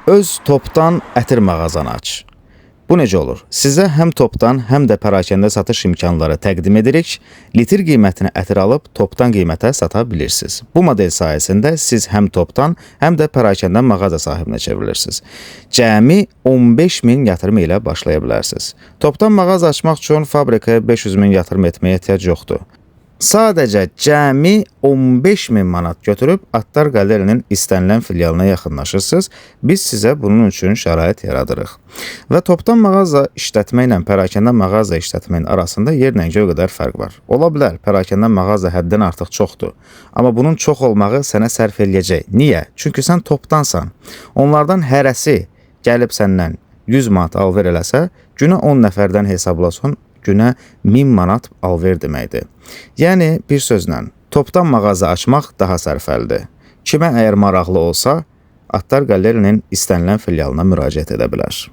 Öz topdan ətir mağazanı aç. Bu necə olur? Sizə həm topdan, həm də pərakəndə satış imkanları təqdim edirik. Litr qiymətinə ətir alıb topdan qiymətə sata bilirsiniz. Bu model sayəsində siz həm topdan, həm də pərakəndə mağaza sahibinə çevrilirsiniz. Cəmi 15.000 yatırım ilə başlaya bilərsiniz. Topdan mağaza açmaq üçün fabrikaya 500.000 yatırım etməyə ehtiyac yoxdur. Sadəcə cəmi 15.000 manat götürüb Atlar Qalerinin istənilən filialına yaxınlaşırsınız. Biz sizə bunun üçün şərait yaradırıq. Və topdan mağaza işlətməklə pərakəndə mağaza işlətməyin arasında yerlə göy qədər fərq var. Ola bilər, pərakəndə mağaza həddən artıq çoxdur. Amma bunun çox olmağı sənə sərf eləyəcək. Niyə? Çünki sən topdansan. Onlardan hərəsi gəlib səndən 100 manat alver eləsə, günə 10 nəfərdən hesablasan, günə 1000 manat alver deməkdir. Yəni, bir sözlə, topdan mağaza açmaq daha sərfəlidir. Kimə əgər maraqlı olsa, Atlar Qalerinin istənilən filialına müraciət edə bilər.